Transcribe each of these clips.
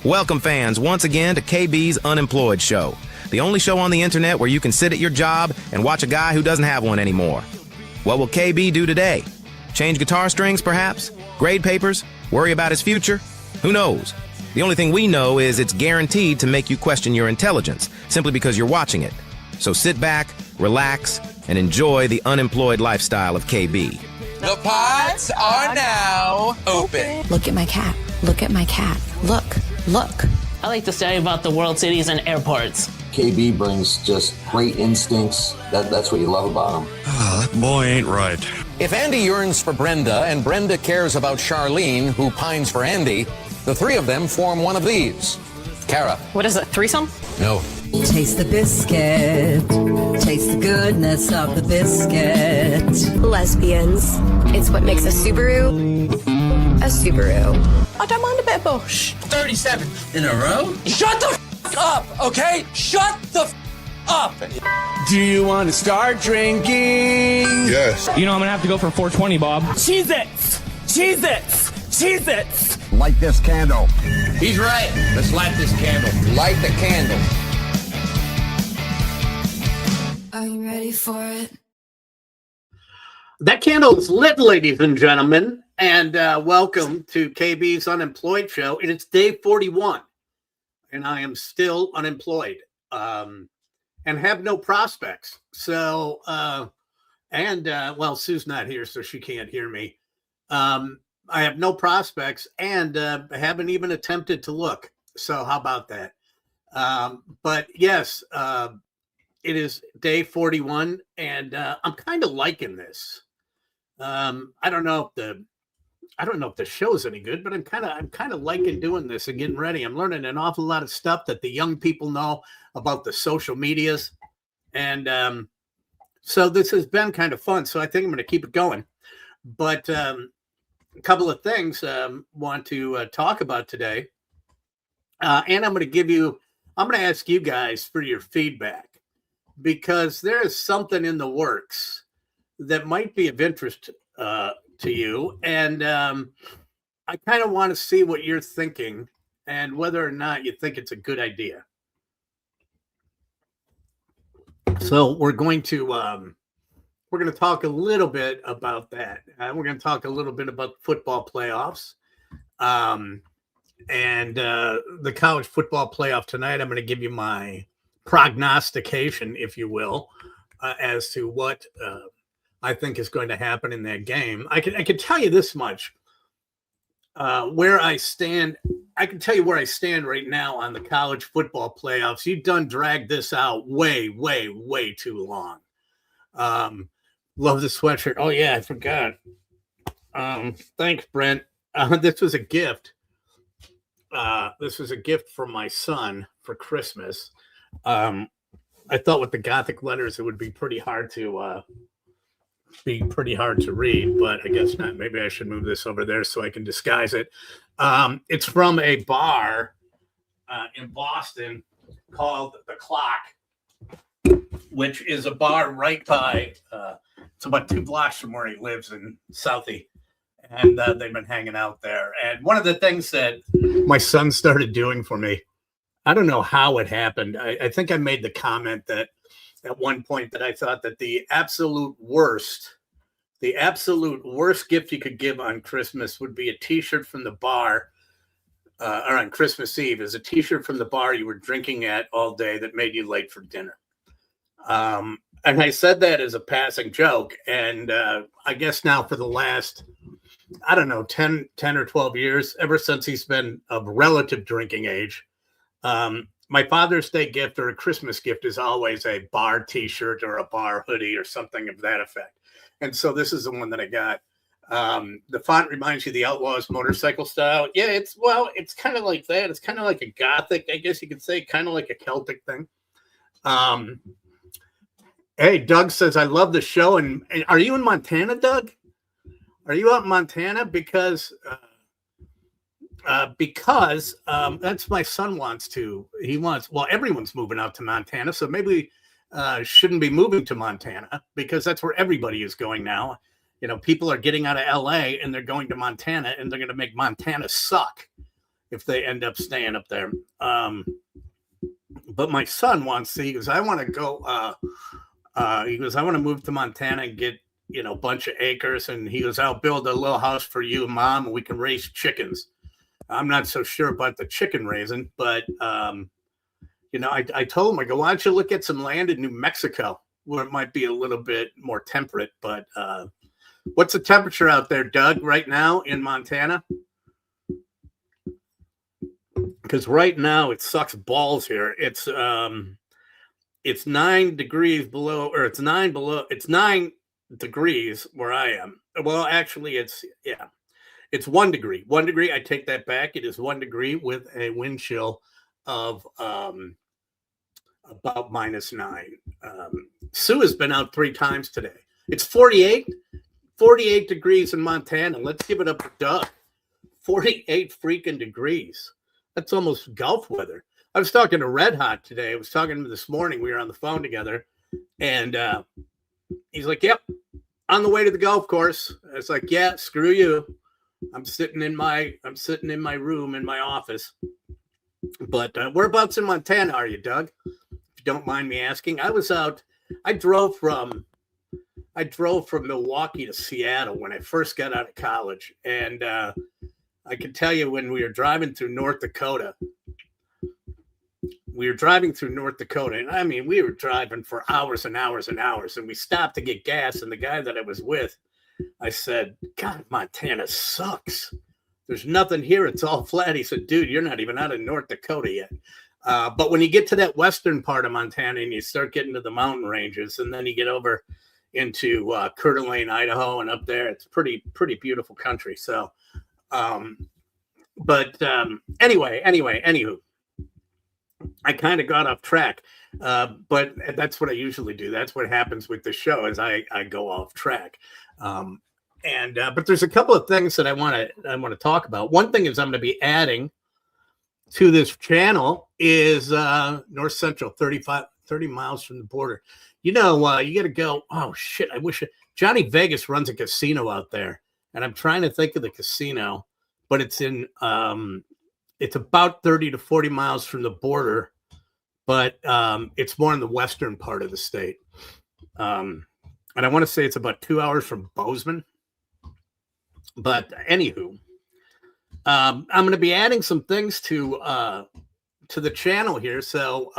Welcome, fans, once again to KB's Unemployed show, the only show on the internet where you can sit at your job and watch a guy who doesn't have one anymore. What will KB do today? Change guitar strings, perhaps? Grade papers? Worry about his future? Who knows? The only thing we know is it's guaranteed to make you question your intelligence, simply because you're watching it. So sit back, relax, and enjoy the unemployed lifestyle of KB. The pods are now open. Look at my cat. Look at my cat. Look. Look. I like to study about the world cities and airports. KB brings just great instincts. That's what you love about him. Oh, that boy ain't right. If Andy yearns for Brenda and Brenda cares about Charlene, who pines for Andy, the three of them form one of these. Kara. What is it, threesome? No. Taste the biscuit. Taste the goodness of the biscuit. Lesbians. It's what makes a Subaru a Subaru. I don't mind a bit of bush. 37 in a row? Shut the up, okay? Shut the up. Do you want to start drinking? Yes. You know I'm gonna have to go for 420, Bob. Cheez-Its! Cheez-Its! Cheez-Its! Light this candle. He's right. Let's light this candle. Light the candle. Are you ready for it? That candle is lit, ladies and gentlemen, and welcome to KB's Unemployed show. It is day 41, and I am still unemployed and have no prospects. So, well, Sue's not here, so she can't hear me. I have no prospects and haven't even attempted to look. So how about that? But yes, it is day 41, and I'm kind of liking this. I don't know if the show's any good, but I'm kind of liking doing this and getting ready. I'm learning an awful lot of stuff that the young people know about the social medias, and so this has been kind of fun. So I think I'm going to keep it going. But a couple of things want to talk about today, and I'm going to ask you guys for your feedback, because there is something in the works that might be of interest to you. And I kind of want to see what you're thinking and whether or not you think it's a good idea. So we're going to talk a little bit about that. We're going to talk a little bit about football playoffs and the college football playoff tonight. I'm going to give you my prognostication, if you will, as to what I think is going to happen in that game. I can tell you this much. Where I stand, I can tell you where I stand right now on the college football playoffs. You've done dragged this out way, way, way too long. Love the sweatshirt. Oh yeah, I forgot. Thanks, Brent. This was a gift. This was a gift from my son for Christmas. I thought with the Gothic letters it would be pretty hard to read, but I guess not. Maybe I should move this over there so I can disguise it. It's from a bar in Boston called The Clock, which is a bar right by, it's about 2 blocks from where he lives in Southie. And they've been hanging out there. And one of the things that my son started doing for me, I don't know how it happened. I think I made the comment that at one point that I thought that the absolute worst gift you could give on Christmas would be a T-shirt from the bar, or on Christmas Eve, is a T-shirt from the bar you were drinking at all day that made you late for dinner. And I said that as a passing joke. And I guess now for the last, I don't know, 10 or 12 years, ever since he's been of relative drinking age, my Father's Day gift or a Christmas gift is always a bar T-shirt or a bar hoodie or something of that effect. And so this is the one that I got. The font reminds you of the Outlaws motorcycle style. Yeah, it's kind of like that. It's kind of like a Gothic, I guess you could say, kind of like a Celtic thing. Hey, Doug says, I love the show. And are you in Montana, Doug? Are you out in Montana? Because that's my son wants to. Well, everyone's moving out to Montana, so maybe shouldn't be moving to Montana, because that's where everybody is going now. You know, people are getting out of LA and they're going to Montana, and they're going to make Montana suck. if they end up staying up there. But my son wants to. He goes, I want to go. He goes, I want to move to Montana and get a bunch of acres. And he goes, I'll build a little house for you, Mom, and we can raise chickens. I'm not so sure about the chicken raising, but I told him, I go, why don't you look at some land in New Mexico where it might be a little bit more temperate? But what's the temperature out there, Doug, right now in Montana? Because right now it sucks balls here. It's 9 degrees below, or it's 9 degrees where I am. Well, actually, it's 1 degree. 1 degree. I take that back. It is 1 degree with a wind chill of about -9. Sue has been out 3 times today. It's 48 degrees in Montana. Let's give it up for Doug. 48 freaking degrees. That's almost Gulf weather. I was talking to Red Hot today. I was talking to him this morning. We were on the phone together, and he's like, "Yep, on the way to the golf course." I was like, "Yeah, screw you. I'm sitting in my room in my office." But whereabouts in Montana are you, Doug? If you don't mind me asking. I was out. I drove from Milwaukee to Seattle when I first got out of college, and I can tell you when we were driving through North Dakota. And I mean, we were driving for hours and hours and hours, and we stopped to get gas. And the guy that I was with, I said, "God, Montana sucks. There's nothing here. It's all flat." He said, "Dude, you're not even out of North Dakota yet." But when you get to that western part of Montana and you start getting to the mountain ranges, and then you get over into Coeur d'Alene, Idaho, and up there, it's pretty beautiful country. So, anywho, I kind of got off track, but that's what I usually do. That's what happens with the show is I go off track. But there's a couple of things that I want to talk about. One thing is I'm going to be adding to this channel is North Central, 30 miles from the border. You got to go. Oh shit! I wish Johnny Vegas runs a casino out there, and I'm trying to think of the casino, but it's in it's about 30 to 40 miles from the border, but it's more in the western part of the state. And I want to say it's about 2 hours from Bozeman. But anywho, I'm going to be adding some things to the channel here. So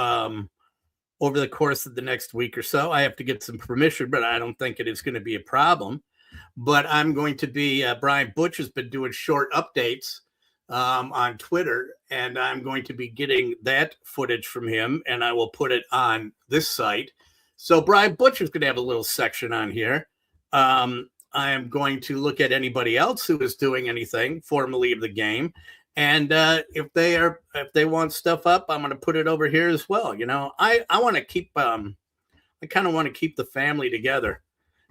over the course of the next week or so, I have to get some permission, but I don't think it is going to be a problem. But I'm going to be, Brian Butch has been doing short updates on Twitter, and I'm going to be getting that footage from him, and I will put it on this site. So Brian Butch is going to have a little section on here. I am going to look at anybody else who is doing anything formerly of the game. And if they want stuff up, I'm going to put it over here as well. I want to keep, I kind of want to keep the family together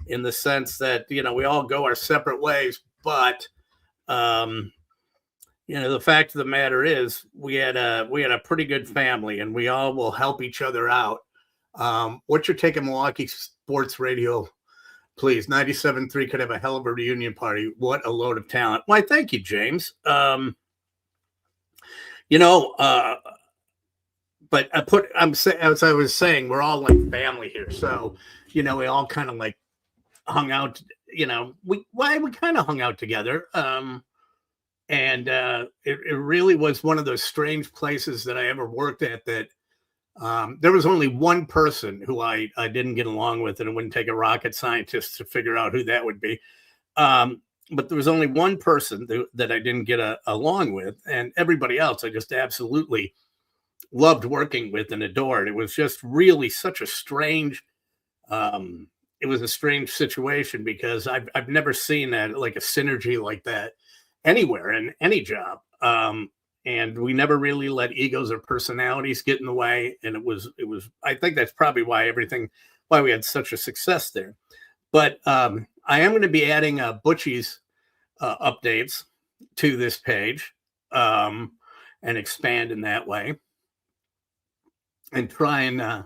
in the sense that, we all go our separate ways. But, the fact of the matter is we had a pretty good family, and we all will help each other out. What's your take on Milwaukee sports radio? Please, 97.3 could have a hell of a reunion party. What a load of talent. Why, thank you, James. But as I was saying, we're all like family here. So, we all kind of like hung out, we kind of hung out together. And it really was one of those strange places that I ever worked at that there was only one person who I didn't get along with, and it wouldn't take a rocket scientist to figure out who that would be. But there was only one person that I didn't get along with, and everybody else I just absolutely loved working with and adored. It was just really such a strange, it was a strange situation because I've never seen that, like a synergy like that anywhere in any job. And we never really let egos or personalities get in the way. And it was, I think that's probably why we had such a success there. But I am going to be adding Butchie's updates to this page and expand in that way and try and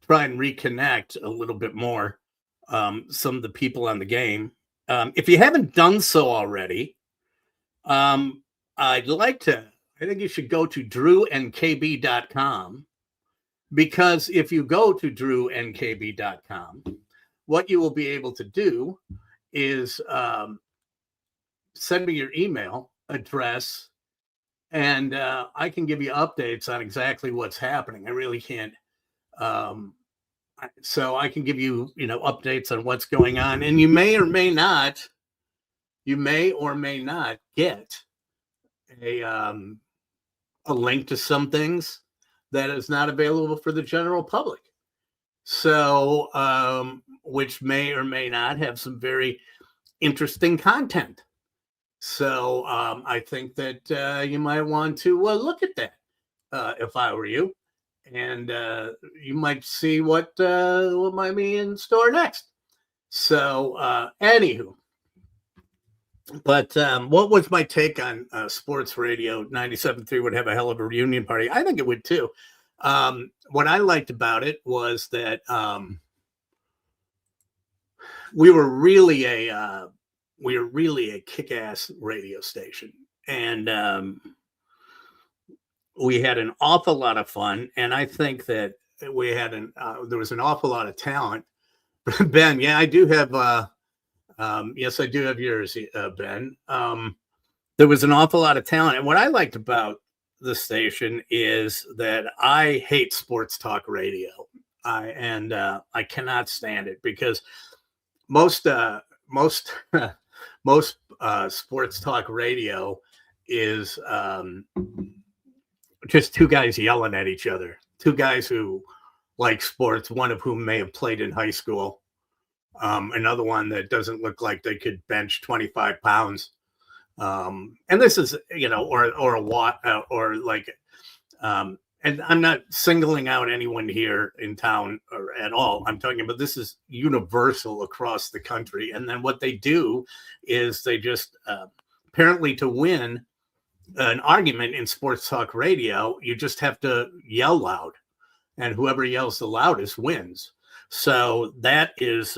reconnect a little bit more some of the people on the game. If you haven't done so already, I'd like to I think you should go to drewandkb.com, because if you go to drewandkb.com, what you will be able to do is send me your email address, and I can give you updates on exactly what's happening. I really can't. So I can give you, updates on what's going on, and you may or may not get a link to some things that is not available for the general public. So, which may or may not have some very interesting content. So I think that you might want to look at that if I were you, and you might see what might be in store next. So anywho, but what was my take on sports radio? 97.3 would have a hell of a reunion party. I think it would too. What I liked about it was that we were really a kick-ass radio station, and we had an awful lot of fun. And I think that we had there was an awful lot of talent. Ben, yeah, I do have. Yes, I do have yours, Ben. There was an awful lot of talent, and what I liked about the station is that I hate sports talk radio. I cannot stand it, because most sports talk radio is just two guys yelling at each other. Two guys who like sports, one of whom may have played in high school. Another one that doesn't look like they could bench 25 pounds. And this is, or a watt, or like, and I'm not singling out anyone here in town or at all. I'm talking about, this is universal across the country. And then what they do is they just, apparently to win an argument in sports talk radio, you just have to yell loud, and whoever yells the loudest wins. So that is,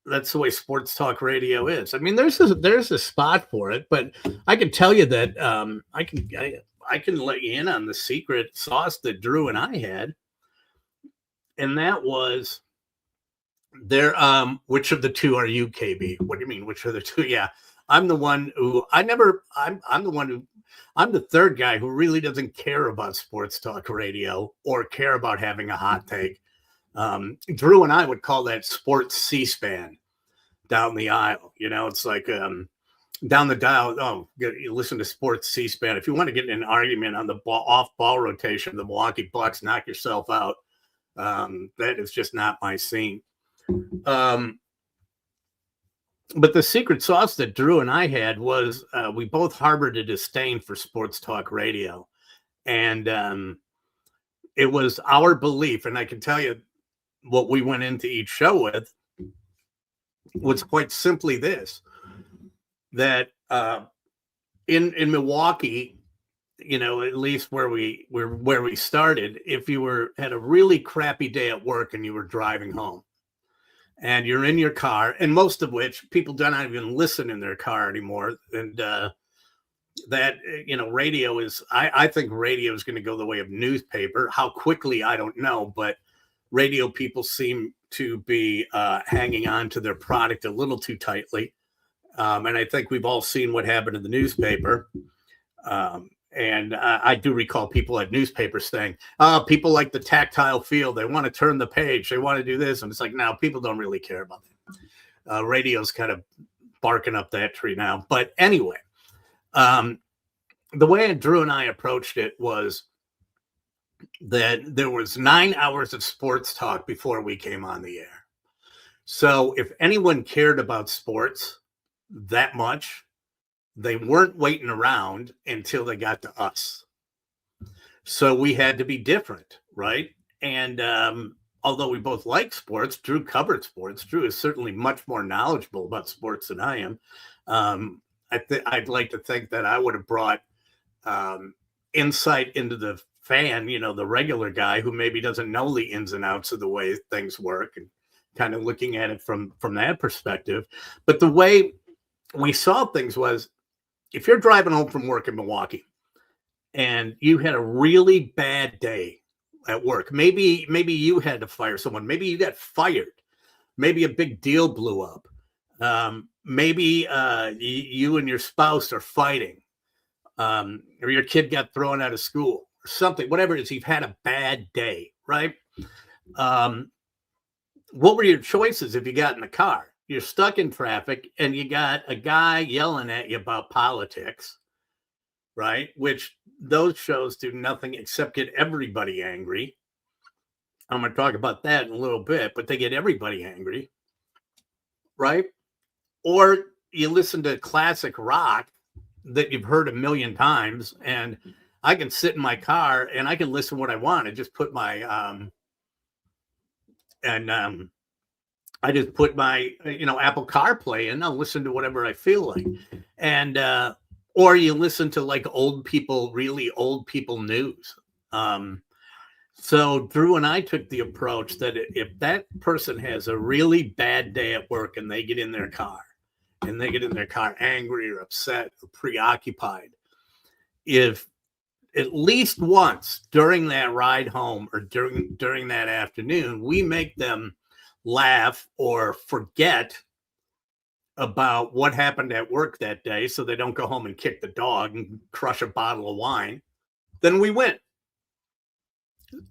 that's the way sports talk radio is. I mean, there's a spot for it, but I can tell you that I can let you in on the secret sauce that Drew and I had, and that was there. Which of the two are you, KB? What do you mean? Which of the two? Yeah, I'm the one who I'm the third guy who really doesn't care about sports talk radio or care about having a hot take. Drew and I would call that sports C-SPAN down the aisle. It's like down the dial. Oh, you listen to sports C-SPAN. If you want to get in an argument on the off ball rotation of the Milwaukee Bucks, knock yourself out. That is just not my scene. But the secret sauce that Drew and I had was we both harbored a disdain for sports talk radio. And it was our belief, and I can tell you what we went into each show with was quite simply this, that in Milwaukee, at least where we started, if you had a really crappy day at work and you were driving home and you're in your car, and most of which people do not even listen in their car anymore, and that radio is, I think radio is going to go the way of newspaper. How quickly, I don't know, but radio people seem to be hanging on to their product a little too tightly. And I think we've all seen what happened in the newspaper. And I do recall people at newspapers saying, people like the tactile feel. They want to turn the page. They want to do this. And it's like, now people don't really care about that. Radio's kind of barking up that tree now. But anyway, the way Drew and I approached it was that there was 9 hours of sports talk before we came on the air. So if anyone cared about sports that much, they weren't waiting around until they got to us. So we had to be different, right? And although we both like sports, Drew covered sports. Drew is certainly much more knowledgeable about sports than I am. I'd like to think that I would have brought insight into the fan, the regular guy who maybe doesn't know the ins and outs of the way things work, and kind of looking at it from that perspective. But the way we saw things was, if you're driving home from work in Milwaukee and you had a really bad day at work. Maybe you had to fire someone. Maybe you got fired. Maybe a big deal blew up. Maybe you and your spouse are fighting, or your kid got thrown out of school or something, whatever it is. You've had a bad day, right? What were your choices if you got in the car? You're stuck in traffic and you got a guy yelling at you about politics, right? Which those shows do nothing except get everybody angry. I'm going to talk about that in a little bit, but they get everybody angry, right? Or you listen to classic rock that you've heard a million times, and I can sit in my car and I can listen to what I want and just put my I just put my Apple CarPlay in. I'll listen to whatever I feel like, and or you listen to like really old people news. So Drew and I took the approach that if that person has a really bad day at work and they get in their car angry or upset or preoccupied, if at least once during that ride home or during that afternoon, we make them laugh or forget about what happened at work that day so they don't go home and kick the dog and crush a bottle of wine, then we win.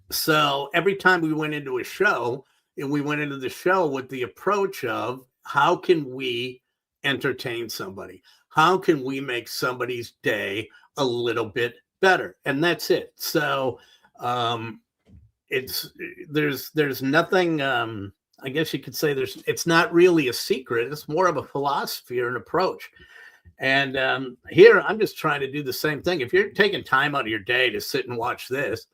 So every time we went into a show, and we went into the show with the approach of how can we entertain somebody? How can we make somebody's day a little bit better? And that's it. So there's nothing, I guess you could say it's not really a secret. It's more of a philosophy or an approach. And here I'm just trying to do the same thing. If you're taking time out of your day to sit and watch this,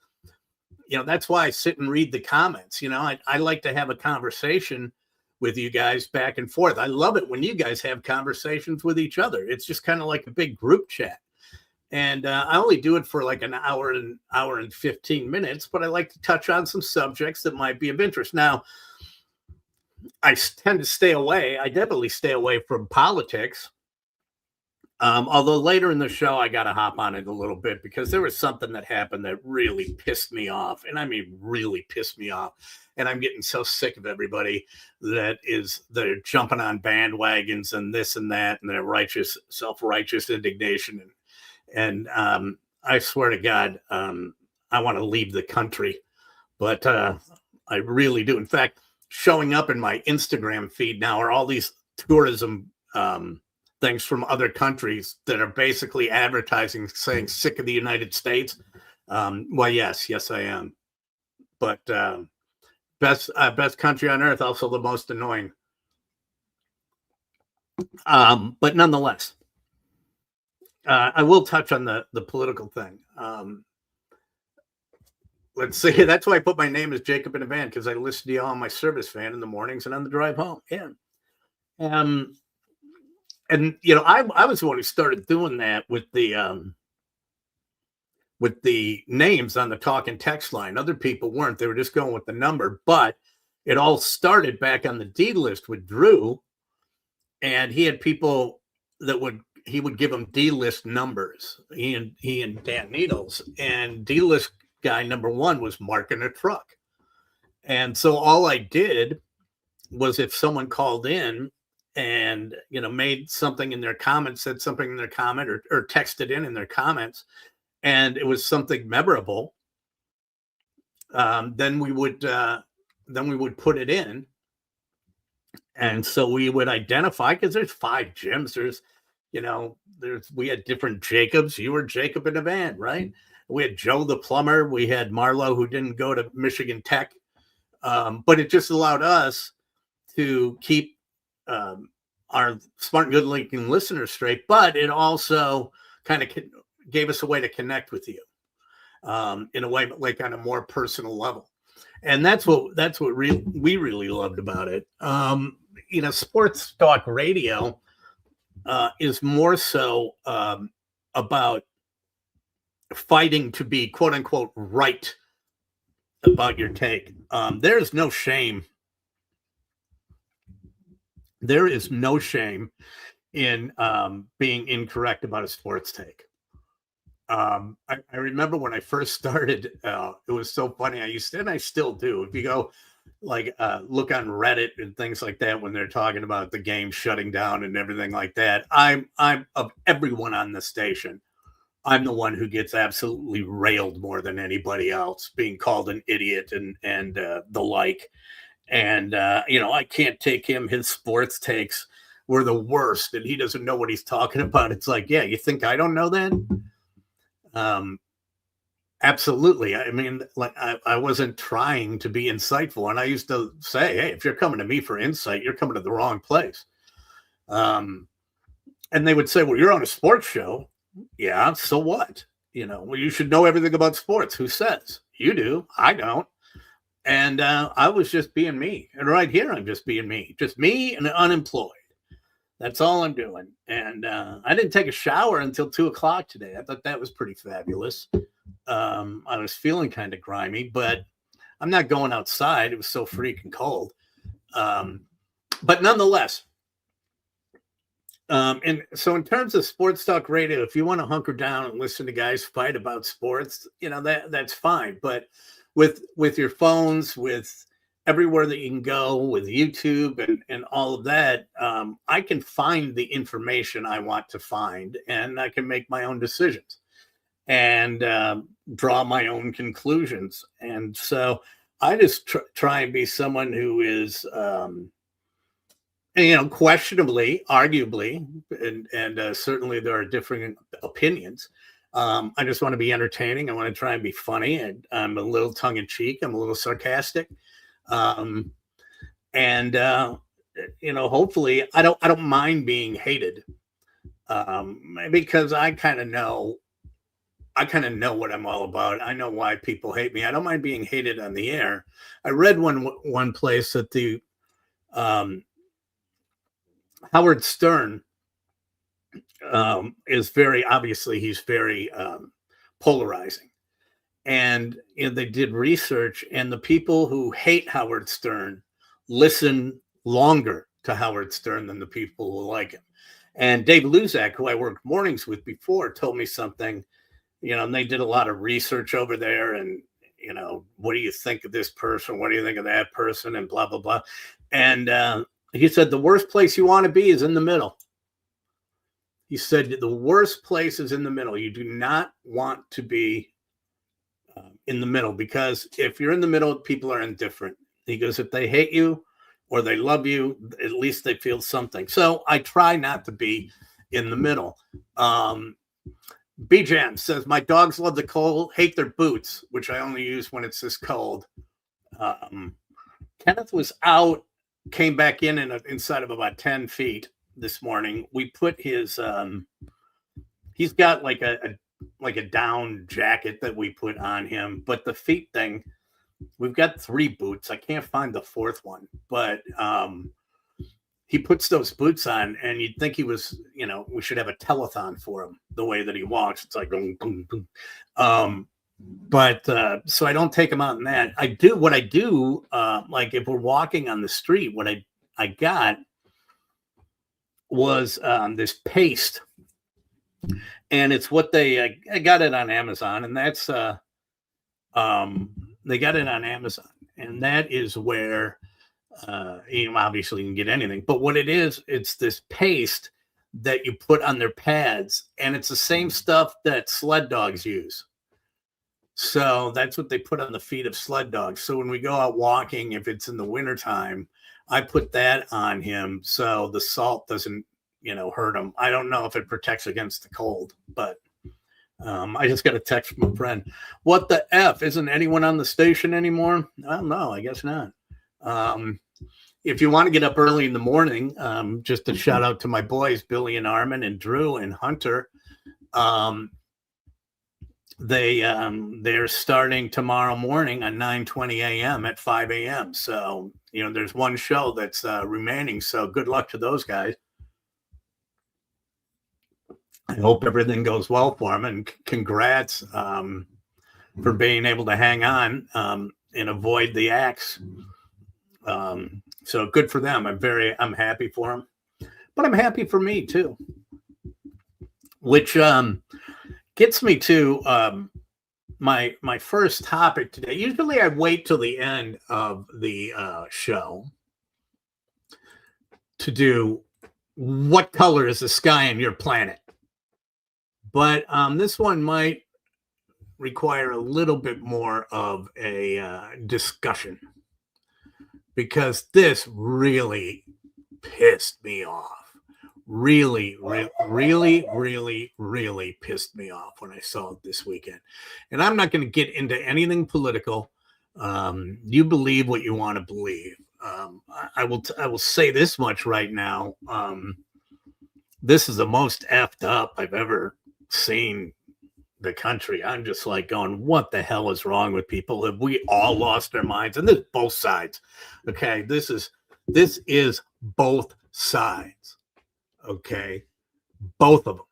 that's why I sit and read the comments. I like to have a conversation with you guys back and forth. I love it when you guys have conversations with each other. It's just kind of like a big group chat. And I only do it for like an hour and 15 minutes, but I like to touch on some subjects that might be of interest. Now, I tend to stay away. I definitely stay away from politics. Although later in the show, I got to hop on it a little bit because there was something that happened that really pissed me off. And I mean, really pissed me off. And I'm getting so sick of everybody that they're jumping on bandwagons and this and that and their self-righteous indignation. And I swear to God, I want to leave the country, but I really do. In fact, showing up in my Instagram feed now are all these tourism things from other countries that are basically advertising saying sick of the United States. Well, yes, I am. But best country on earth, also the most annoying. But nonetheless, I will touch on the political thing. Let's see. That's why I put my name as Jacob in a van, because I listen to you all on my service van in the mornings and on the drive home. Yeah. And I was the one who started doing that with the names on the talk and text line. Other people weren't. They were just going with the number. But it all started back on the D list with Drew, and he had people that he would give them D list numbers. He and Dan Needles, and D list guy number one was marking a truck. And so all I did was if someone called in and made something in their comments, said something in their comment, or texted in their comments, and it was something memorable, then we would put it in. And so we would identify, because there's 5 gyms. We had different Jacobs. You were Jacob in a van, right? We had Joe the plumber. We had Marlo, who didn't go to Michigan Tech, but it just allowed us to keep our smart and good-looking listeners straight, but it also kind of gave us a way to connect with you in a way, like on a more personal level. And that's what we really loved about it. Sports talk radio is more so about fighting to be quote unquote right about your take. There is no shame. There is no shame in being incorrect about a sports take. I remember when I first started, it was so funny. And I still do. If you go like look on Reddit and things like that when they're talking about the game shutting down and everything like that, I'm of everyone on the station, I'm the one who gets absolutely railed more than anybody else, being called an idiot and the like. And I can't take him. His sports takes were the worst, and he doesn't know what he's talking about. It's like, yeah, you think I don't know that? Absolutely. I mean, like I wasn't trying to be insightful, and I used to say, hey, if you're coming to me for insight, you're coming to the wrong place. And they would say, well, you're on a sports show. Yeah, so what? Well, you should know everything about sports. Who says? You do. I don't. And I was just being me. And right here, I'm just being me. Just me and unemployed. That's all I'm doing. And I didn't take a shower until 2:00 today. I thought that was pretty fabulous. I was feeling kind of grimy, but I'm not going outside. It was so freaking cold. But nonetheless, and so in terms of sports talk radio, if you want to hunker down and listen to guys fight about sports, that's fine. But with your phones, with everywhere that you can go, with YouTube and all of that, I can find the information I want to find, and I can make my own decisions and draw my own conclusions. And so I just try and be someone who is, questionably, arguably, and certainly there are differing opinions. I just want to be entertaining. I want to try and be funny, and I'm a little tongue in cheek. I'm a little sarcastic. Hopefully I don't mind being hated, because I kind of know what I'm all about. I know why people hate me. I don't mind being hated on the air. I read one place that the Howard Stern is very obviously he's very polarizing. And they did research, and the people who hate Howard Stern listen longer to Howard Stern than the people who like him. And Dave Luzak, who I worked mornings with before, told me something, and they did a lot of research over there. And, what do you think of this person? What do you think of that person? And blah, blah, blah. And he said, the worst place you want to be is in the middle. He said, the worst place is in the middle. You do not want to be in the middle, because if you're in the middle, people are indifferent. He goes, if they hate you or they love you, at least they feel something. So I try not to be in the middle. B-Jam says, my dogs love the cold, hate their boots, which I only use when it's this cold. Kenneth was out, came back inside of about 10 feet this morning. We put his, he's got like a down jacket that we put on him, but the feet thing, we've got 3 boots. I can't find the 4th one, but he puts those boots on, and you'd think he was, we should have a telethon for him, the way that he walks. It's like, boom, boom, boom. So I don't take him out in that. What I do, like if we're walking on the street, what I got was this paste. And it's what I got it on Amazon, and that's they got it on Amazon, and that is where obviously you can get anything. But what it is, it's this paste that you put on their pads, and it's the same stuff that sled dogs use. So that's what they put on the feet of sled dogs. So when we go out walking, if it's in the wintertime, I put that on him so the salt doesn't hurt him. I don't know if it protects against the cold, but I just got a text from a friend. What the F? Isn't anyone on the station anymore? I don't know. I guess not. If you want to get up early in the morning, just a shout out to my boys, Billy and Armin and Drew and Hunter. They're starting tomorrow morning at 9:20 a.m. at 5 a.m. So, there's one show that's remaining. So good luck to those guys. I hope everything goes well for them, and congrats for being able to hang on and avoid the axe. So good for them. I'm happy for them, but I'm happy for me too. Which, gets me to my first topic today. Usually I wait till the end of the show to do what color is the sky on your planet. But this one might require a little bit more of a discussion, because this really pissed me off. Really pissed me off when I saw it this weekend. And I'm not going to get into anything political. You believe what you want to believe. I will say this much right now. This is the most effed up I've ever seen the country. I'm just like going, what the hell is wrong with people? Have we all lost our minds? And this is both sides. Okay, this is both sides. Okay, both of them,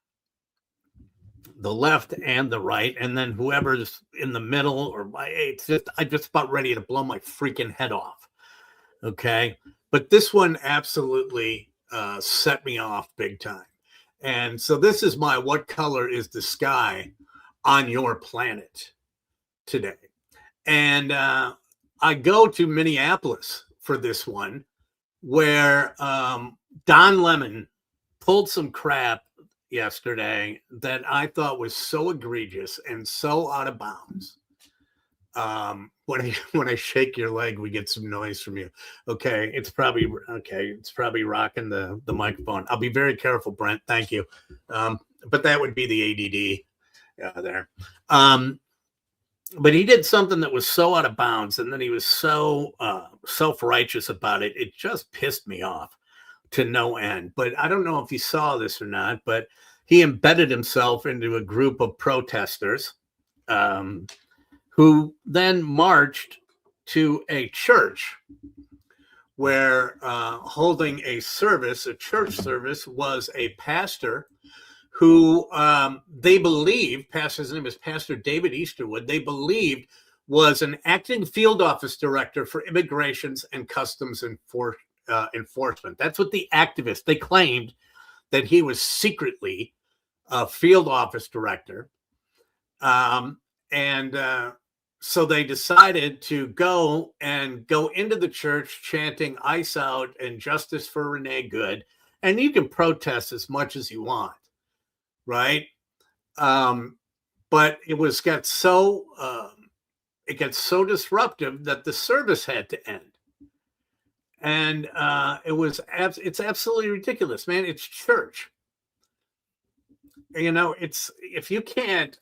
the left and the right, and then whoever's in the middle, or I'm just about ready to blow my freaking head off. Okay, but this one absolutely set me off big time. And so this is my what color is the sky on your planet today. And I go to Minneapolis for this one, where Don Lemon pulled some crap yesterday that I thought was so egregious and so out of bounds. When I shake your leg, we get some noise from you. Okay, it's probably rocking the microphone. I'll be very careful, Brent. Thank you. But that would be the ADD there. But he did something that was so out of bounds, and then he was so self-righteous about it. It just pissed me off to no end. But I don't know if you saw this or not, but he embedded himself into a group of protesters who then marched to a church where holding a church service, was a pastor who they believed, pastor's name is Pastor David Easterwood, they believed was an acting field office director for immigrations and customs enforcement. That's what the activists, they claimed that he was secretly a field office director. So they decided to go into the church chanting "Ice Out" and "Justice for Renee Good." And you can protest as much as you want, right? But it got so disruptive that the service had to end. And it's absolutely ridiculous, man. It's church. You know, if you can't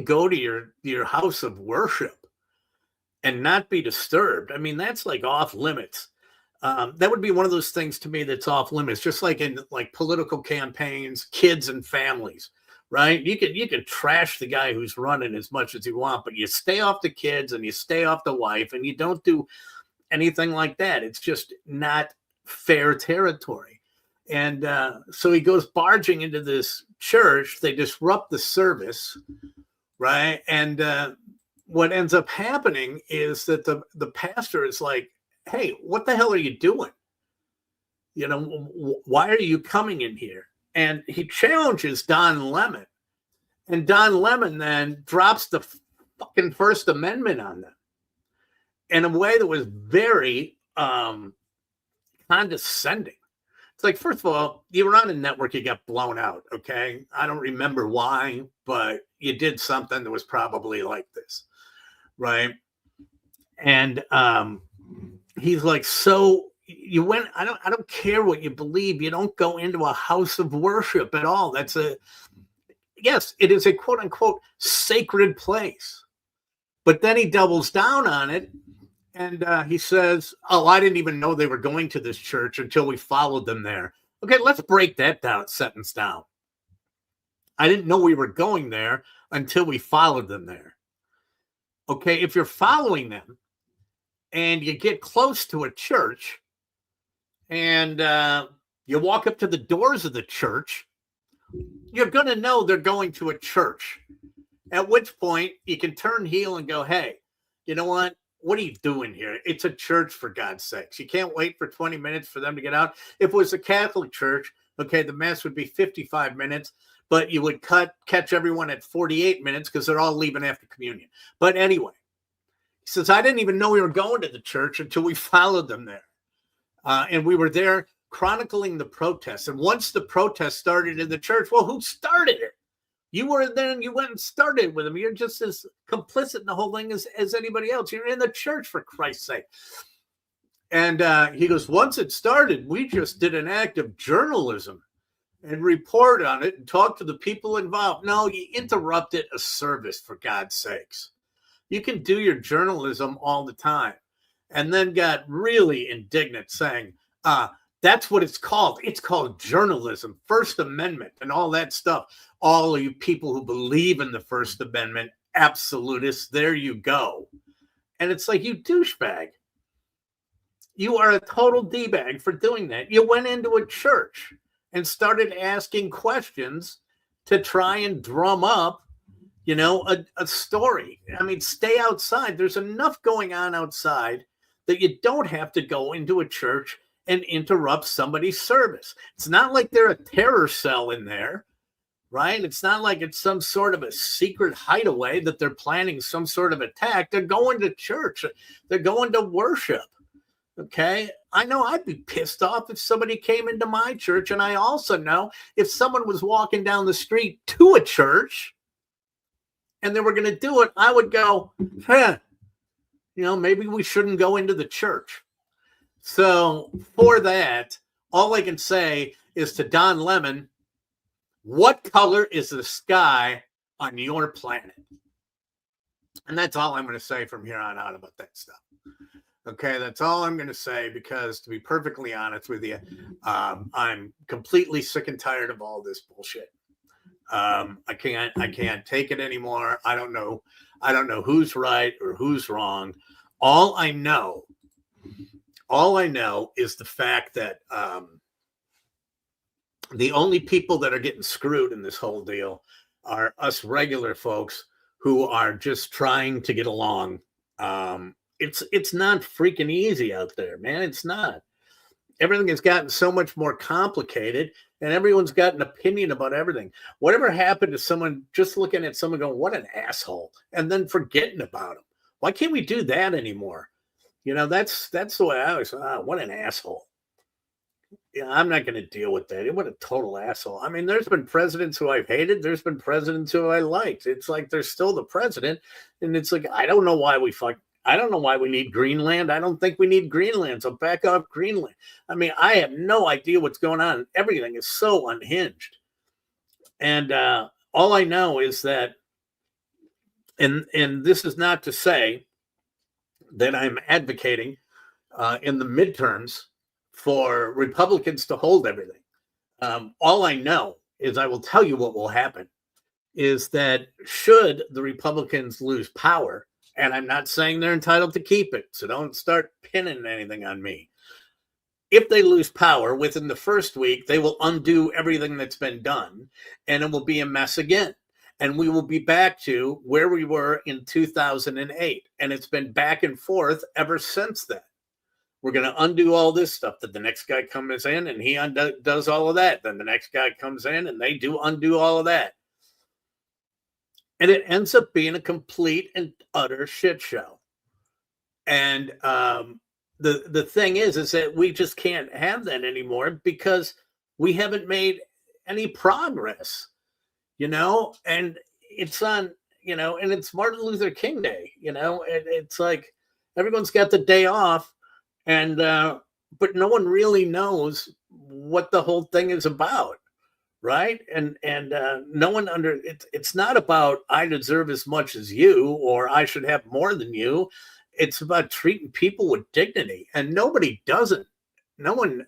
go to your house of worship and not be disturbed, I mean, that's like off limits. That would be one of those things to me that's off limits, just like in like political campaigns, kids and families, right? You can trash the guy who's running as much as you want, but you stay off the kids and you stay off the wife, and you don't do anything like that. It's just not fair territory. And so he goes barging into this church. They disrupt the service, right? And what ends up happening is that the pastor is like, "Hey, what the hell are you doing? You know, why are you coming in here?" And he challenges Don Lemon. And Don Lemon then drops the fucking First Amendment on them in a way that was very condescending. It's like, first of all, you were on a network, you got blown out, okay? I don't remember why, but you did something that was probably like this, right? And he's like, so you went, I don't care what you believe. You don't go into a house of worship at all. Yes, it is a quote unquote sacred place. But then he doubles down on it. And he says, "Oh, I didn't even know they were going to this church until we followed them there." Okay, let's break that sentence down. I didn't know we were going there until we followed them there. Okay, if you're following them and you get close to a church and you walk up to the doors of the church, you're going to know they're going to a church. At which point you can turn heel and go, "Hey, you know what? What are you doing here? It's a church, for God's sakes. You can't wait for 20 minutes for them to get out." If it was a Catholic church, Okay, the mass would be 55 minutes, but you would catch everyone at 48 minutes because they're all leaving after communion. But anyway, he says, I didn't even know we were going to the church until we followed them there. And we were there chronicling the protests. And once the protest started in the church, well, who started it? You were there and you went and started with them. You're just as complicit in the whole thing as anybody else. You're in the church, for Christ's sake. And he goes, once it started, we just did an act of journalism and report on it and talk to the people involved. No, you interrupted a service, for God's sakes. You can do your journalism all the time. And then got really indignant saying, that's what it's called. It's called journalism, First Amendment, and all that stuff. All of you people who believe in the First Amendment, absolutists, there you go. And it's like, you douchebag. You are a total D-bag for doing that. You went into a church and started asking questions to try and drum up, a story. I mean, stay outside. There's enough going on outside that you don't have to go into a church and interrupt somebody's service. It's not like they're a terror cell in there, right? It's not like it's some sort of a secret hideaway that they're planning some sort of attack. They're going to church. They're going to worship. Okay. I know I'd be pissed off if somebody came into my church. And I also know if someone was walking down the street to a church and they were going to do it, I would go, maybe we shouldn't go into the church. So for that, all I can say is to Don Lemon, what color is the sky on your planet? And that's all I'm going to say from here on out about that stuff. Okay, that's all I'm going to say, because to be perfectly honest with you, I'm completely sick and tired of all this bullshit. I can't take it anymore. I don't know who's right or who's wrong. All I know is the fact that the only people that are getting screwed in this whole deal are us regular folks who are just trying to get along. It's not freaking easy out there, man. It's not. Everything has gotten so much more complicated, and everyone's got an opinion about everything. Whatever happened to someone just looking at someone going, what an asshole, and then forgetting about them? Why can't we do that anymore? That's the way I always say, what an asshole. Yeah, I'm not going to deal with that. What a total asshole. I mean, there's been presidents who I've hated. There's been presidents who I liked. It's like they're still the president, and it's like, I don't know why we need Greenland. I don't think we need Greenland. So back off Greenland. I mean, I have no idea what's going on. Everything is so unhinged. And all I know is that, and this is not to say that I'm advocating in the midterms for Republicans to hold everything. All I know is, I will tell you what will happen, is that should the Republicans lose power, and I'm not saying they're entitled to keep it, so don't start pinning anything on me. If they lose power within the first week, they will undo everything that's been done, and it will be a mess again. And we will be back to where we were in 2008. And it's been back and forth ever since then. We're going to undo all this stuff. That the next guy comes in and he does all of that. Then the next guy comes in and they do undo all of that. And it ends up being a complete and utter shit show. And the thing is that we just can't have that anymore, because we haven't made any progress, and it's on, and it's Martin Luther King Day, and it's like everyone's got the day off, and but no one really knows what the whole thing is about. Right. And no one it's not about I deserve as much as you, or I should have more than you. It's about treating people with dignity, and nobody does it. No one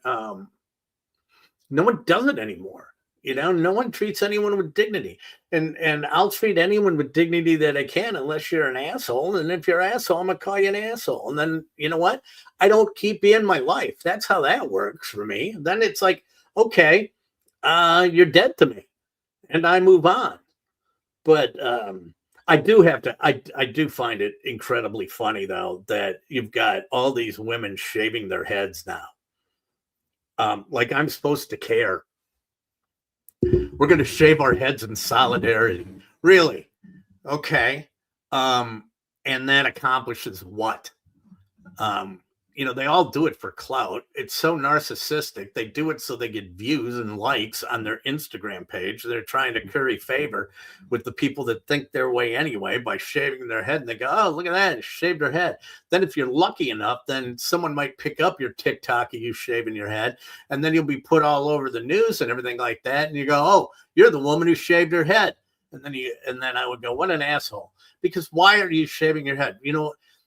does it anymore. No one treats anyone with dignity, and I'll treat anyone with dignity that I can, unless you're an asshole. And if you're an asshole, I'm going to call you an asshole. And then, you know what? I don't keep you in my life. That's how that works for me. Then it's like, okay, you're dead to me, and I move on. But I do find it incredibly funny, though, that you've got all these women shaving their heads now. Like I'm supposed to care. We're going to shave our heads in solidarity. Really? Okay. And that accomplishes what? They all do it for clout. It's so narcissistic. They do it so they get views and likes on their Instagram page. They're trying to curry favor with the people that think their way anyway by shaving their head. And they go, oh, look at that, shaved their head. Then if you're lucky enough, then someone might pick up your TikTok of you shaving your head, and then you'll be put all over the news and everything like that. And you go, oh, you're the woman who shaved her head. And then I would go, what an asshole. Because why are you shaving your head?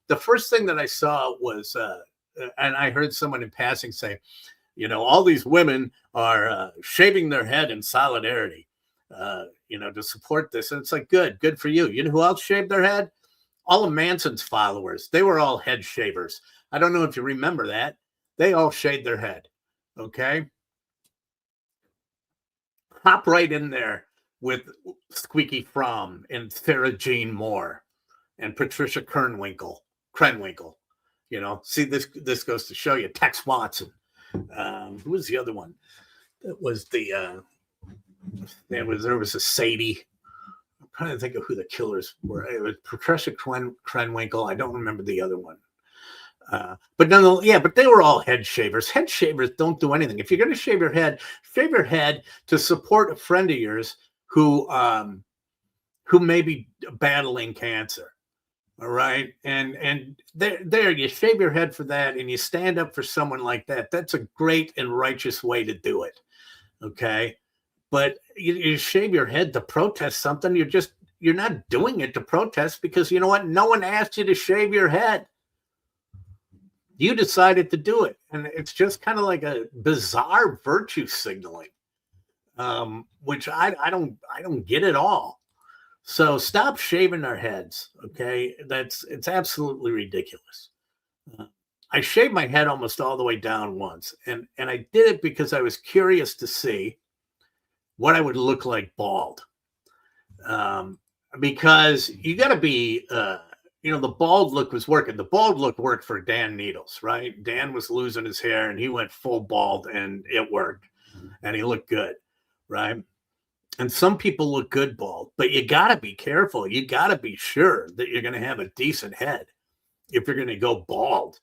The first thing that I saw was, and I heard someone in passing say, all these women are shaving their head in solidarity, to support this. And it's like, good for you. You know who else shaved their head? All of Manson's followers. They were all head shavers. I don't know if you remember that. They all shaved their head. Okay. Hop right in there with Squeaky Fromm and Sarah Jean Moore and Patricia Krenwinkel. See, this goes to show you. Tex Watson. Who was the other one? That was there was a Sadie. I'm trying to think of who the killers were. It was Patricia Krenwinkel. I don't remember the other one. But they were all head shavers. Head shavers don't do anything. If you're going to shave your head to support a friend of yours who may be battling cancer. All right. And there you shave your head for that, and you stand up for someone like that. That's a great and righteous way to do it. Okay. But you shave your head to protest something. You're not doing it to protest, because you know what? No one asked you to shave your head. You decided to do it. And it's just kind of like a bizarre virtue signaling, which I don't get at all. So stop shaving our heads, okay? It's absolutely ridiculous. I shaved my head almost all the way down once, and I did it because I was curious to see what I would look like bald. Because you got to be, the bald look was working. The bald look worked for Dan Needles, right? Dan was losing his hair, and he went full bald, and it worked, and he looked good, right? And some people look good bald, but you got to be careful. You got to be sure that you're going to have a decent head if you're going to go bald,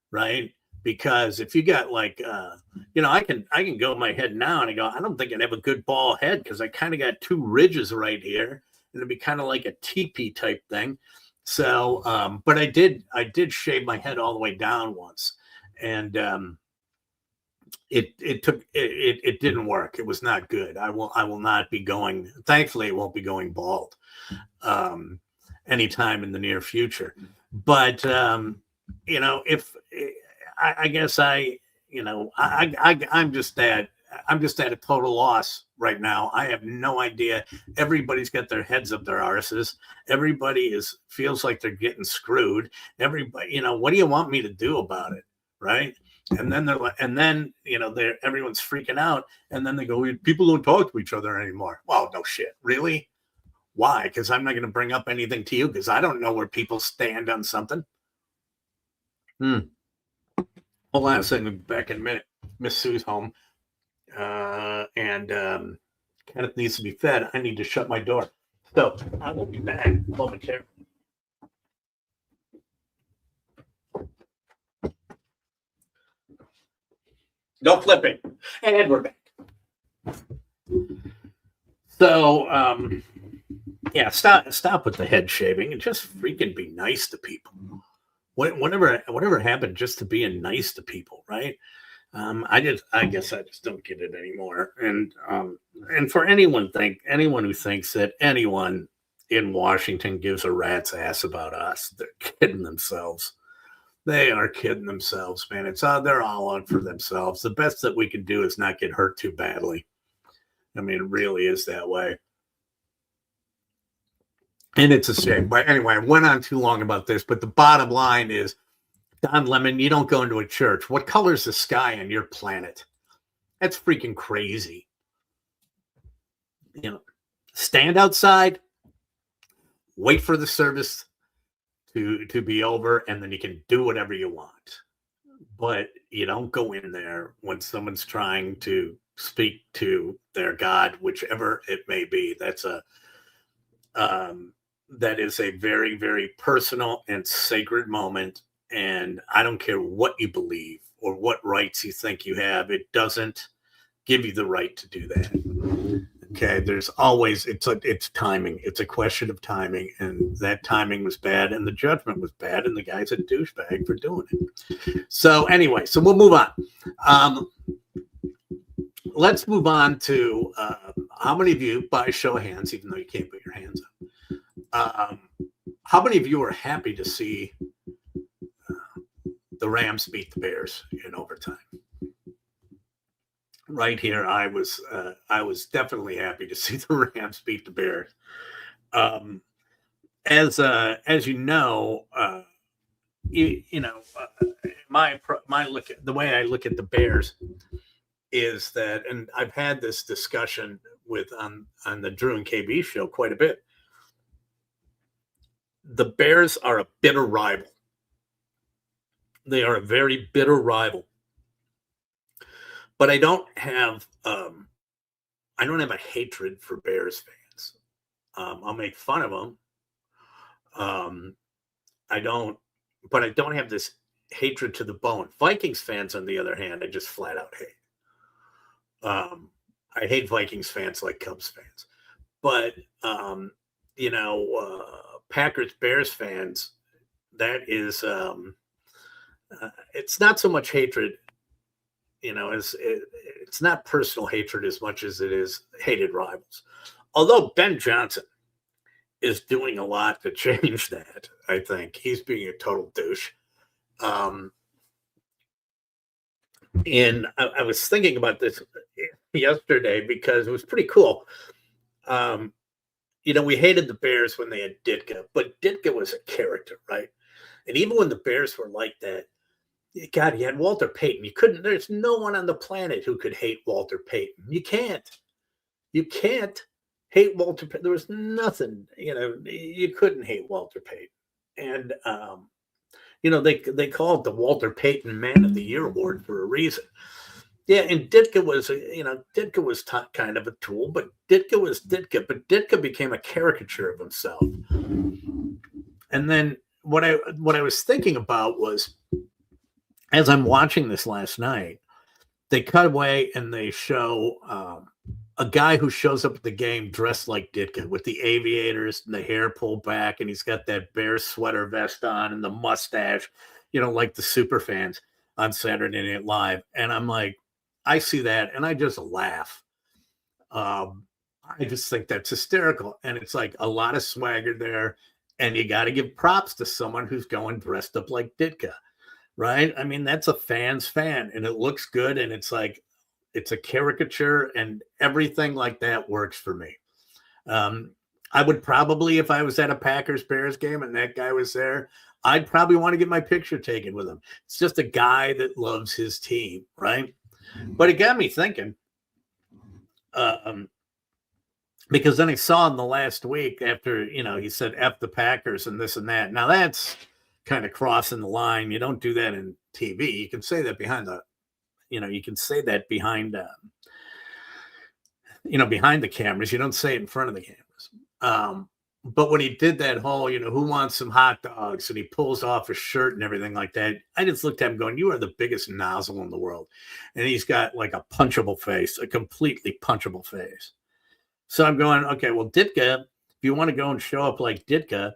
right? Because if you got like, I can go my head now and I go, I don't think I'd have a good bald head because I kind of got two ridges right here, and it'd be kind of like a teepee type thing. So, but I did shave my head all the way down once, and it didn't work. It was not good. I will not be going. Thankfully, it won't be going bald anytime in the near future. But if I guess I'm just at a total loss right now. I have no idea. Everybody's got their heads up their arses. Everybody feels like they're getting screwed. Everybody, what do you want me to do about it, right? And then everyone's freaking out, and then they go, people don't talk to each other anymore. Well, no shit, really? Why? Because I'm not going to bring up anything to you because I don't know where people stand on something. Hold on a second, back in a minute. Miss Sue's home, and Kenneth needs to be fed. I need to shut my door, so I will be back momentarily. No flipping. And we're back. So, stop with the head shaving and just freaking be nice to people. Whatever happened just to being nice to people, right? I guess I just don't get it anymore. And for anyone who thinks that anyone in Washington gives a rat's ass about us, they're kidding themselves. They are kidding themselves, man. They're all out for themselves. The best that we can do is not get hurt too badly. I mean, it really is that way. And it's a shame. But anyway, I went on too long about this, but the bottom line is, Don Lemon, you don't go into a church. What color is the sky on your planet? That's freaking crazy. Stand outside, wait for the service to be over, and then you can do whatever you want. But you don't go in there when someone's trying to speak to their God, whichever it may be. That is a very, very personal and sacred moment. And I don't care what you believe or what rights you think you have. It doesn't give you the right to do that. Okay, there's always it's timing. It's a question of timing, and that timing was bad, and the judgment was bad, and the guy's a douchebag for doing it. So anyway, so we'll move on. Let's move on to how many of you, by show of hands, even though you can't put your hands up, how many of you are happy to see the Rams beat the Bears in overtime? Right here, I was definitely happy to see the Rams beat the Bears. As you know, my look at the way I look at the Bears is that, and I've had this discussion with on the Drew and KB show quite a bit. The Bears are a bitter rival. They are a very bitter rival. But I don't have a hatred for Bears fans. I'll make fun of them. I don't have this hatred to the bone. Vikings fans, on the other hand, I just flat out hate. I hate Vikings fans like Cubs fans. But Packers Bears fans, that is it's not so much hatred. It's not personal hatred as much as it is hated rivals. Although Ben Johnson is doing a lot to change that, I think. He's being a total douche. And I was thinking about this yesterday because it was pretty cool. We hated the Bears when they had Ditka, but Ditka was a character, right? And even when the Bears were like that, God, you had Walter Payton. There's no one on the planet who could hate Walter Payton. You can't hate Walter Payton. There was nothing, you couldn't hate Walter Payton. And, they call it the Walter Payton Man of the Year Award for a reason. Yeah, and Ditka was kind of a tool, but Ditka was Ditka. But Ditka became a caricature of himself. And then what I was thinking about was, as I'm watching this last night, they cut away and they show a guy who shows up at the game dressed like Ditka with the aviators and the hair pulled back, and he's got that bear sweater vest on and the mustache, like the super fans on Saturday Night Live. And I'm like, I see that and I just laugh. I just think that's hysterical. And it's like a lot of swagger there. And you got to give props to someone who's going dressed up like Ditka. Right? I mean, that's a fan's fan, and it looks good, and it's like it's a caricature, and everything like that works for me. I would probably, if I was at a Packers-Bears game and that guy was there, I'd probably want to get my picture taken with him. It's just a guy that loves his team, right? But it got me thinking, because then I saw him the last week after, he said F the Packers and this and that. Now that's kind of crossing the line. You don't do that in TV. You can say that behind behind the cameras. You don't say it in front of the cameras. But when he did that whole, who wants some hot dogs, and he pulls off his shirt and everything like that, I just looked at him going, you are the biggest nozzle in the world. And he's got like a punchable face, a completely punchable face. So I'm going, okay, well, Ditka, if you want to go and show up like Ditka,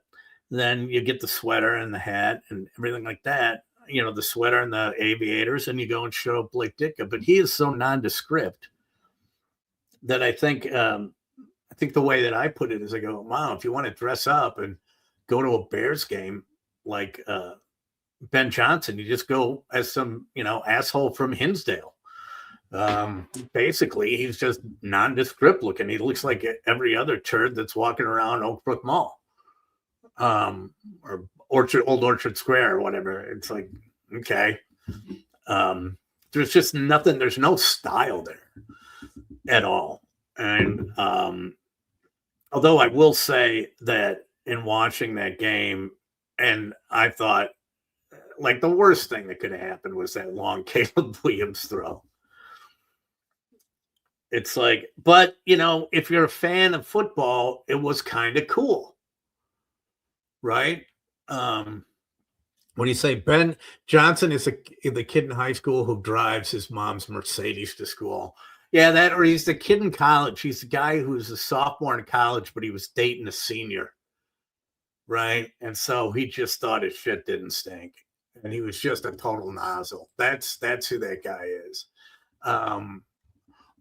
then you get the sweater and the hat and everything like that, the sweater and the aviators, and you go and show up like Ditka. But he is so nondescript that I think the way that I put it is I go, wow, if you want to dress up and go to a Bears game like Ben Johnson, you just go as some, asshole from Hinsdale. Basically, he's just nondescript looking. He looks like every other turd that's walking around Oak Brook Mall. Or Old Orchard Square or whatever. It's like, okay. There's just nothing. There's no style there at all. And although I will say that in watching that game, and I thought, like, the worst thing that could have happened was that long Caleb Williams throw. It's like, but if you're a fan of football, it was kind of cool, right? When you say Ben Johnson is the kid in high school who drives his mom's Mercedes to school. Yeah, or he's the kid in college. He's the guy who's a sophomore in college, but he was dating a senior, right? And so he just thought his shit didn't stink, and he was just a total nozzle. That's who that guy is.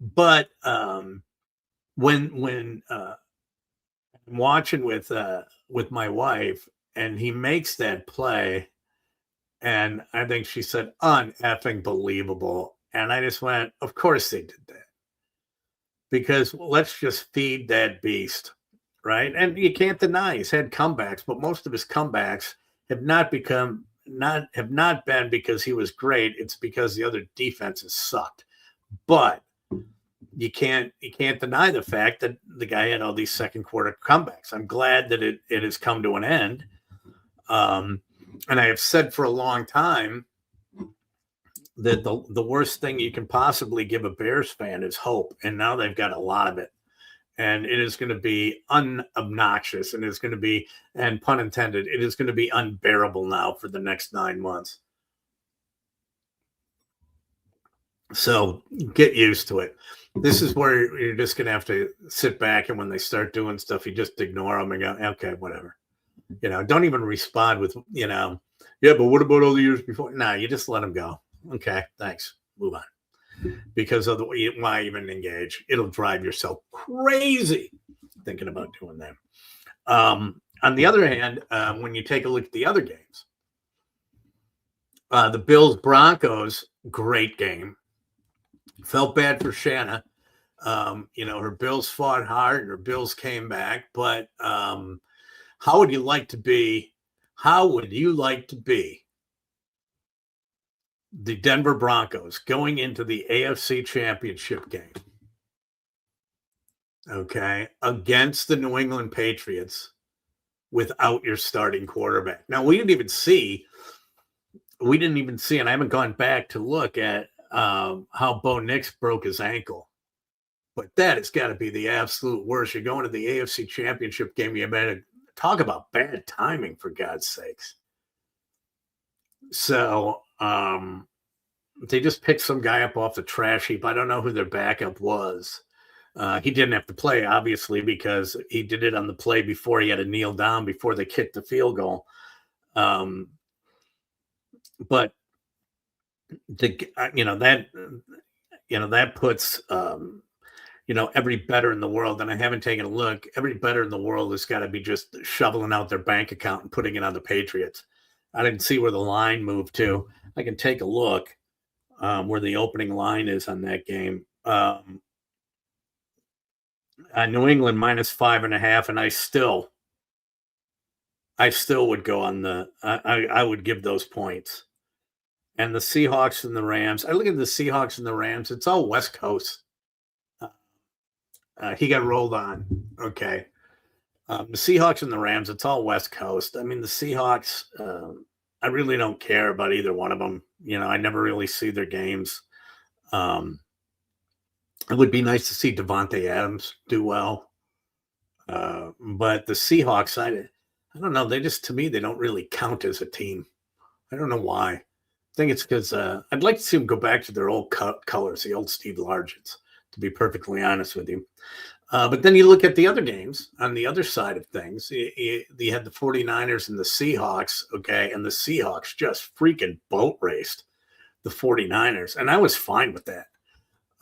But when I'm watching with my wife, and he makes that play, and I think she said, "Un-effing believable," and I just went, "Of course they did that, because let's just feed that beast." Right. And you can't deny he's had comebacks, but most of his comebacks have not been because he was great. It's because the other defenses sucked. But you can't deny the fact that the guy had all these second quarter comebacks. I'm glad that it has come to an end. And I have said for a long time that the worst thing you can possibly give a Bears fan is hope. And now they've got a lot of it. And it is going to be unobnoxious, and it's going to be, and pun intended, it is going to be unbearable now for the next 9 months. So get used to it. This is where you're just going to have to sit back, and when they start doing stuff, you just ignore them and go, okay, whatever. Don't even respond with, yeah, but what about all the years before? No, you just let them go. Okay, thanks. Move on. Because of why even engage? It'll drive yourself crazy thinking about doing that. On the other hand, when you take a look at the other games, the Bills-Broncos, great game. Felt bad for Shanna. Her Bills fought hard and her Bills came back. But how would you like to be the Denver Broncos going into the AFC Championship game, okay, against the New England Patriots without your starting quarterback? Now, we didn't even see, and I haven't gone back to look at how Bo Nix broke his ankle, but that has got to be the absolute worst. You're going to the AFC Championship game. You better talk about bad timing, for God's sakes. So, they just picked some guy up off the trash heap. I don't know who their backup was. He didn't have to play, obviously, because he did it on the play before he had to kneel down before they kicked the field goal. But that puts every better in the world, and I haven't taken a look. Every better in the world has got to be just shoveling out their bank account and putting it on the Patriots. I didn't see where the line moved to. I can take a look where the opening line is on that game. New England -5.5, and I still would go on I would give those points. And the Seahawks and the Rams. I look at the Seahawks and the Rams. It's all West Coast. He got rolled on. Okay. The Seahawks and the Rams, it's all West Coast. I mean, the Seahawks, I really don't care about either one of them. I never really see their games. It would be nice to see Devontae Adams do well. But the Seahawks, I don't know. To me, they don't really count as a team. I don't know why. I think it's because I'd like to see them go back to their old colors, the old Steve Largents, to be perfectly honest with you. But then you look at the other games on the other side of things. You had the 49ers and the Seahawks, okay, and the Seahawks just freaking boat raced the 49ers, and I was fine with that.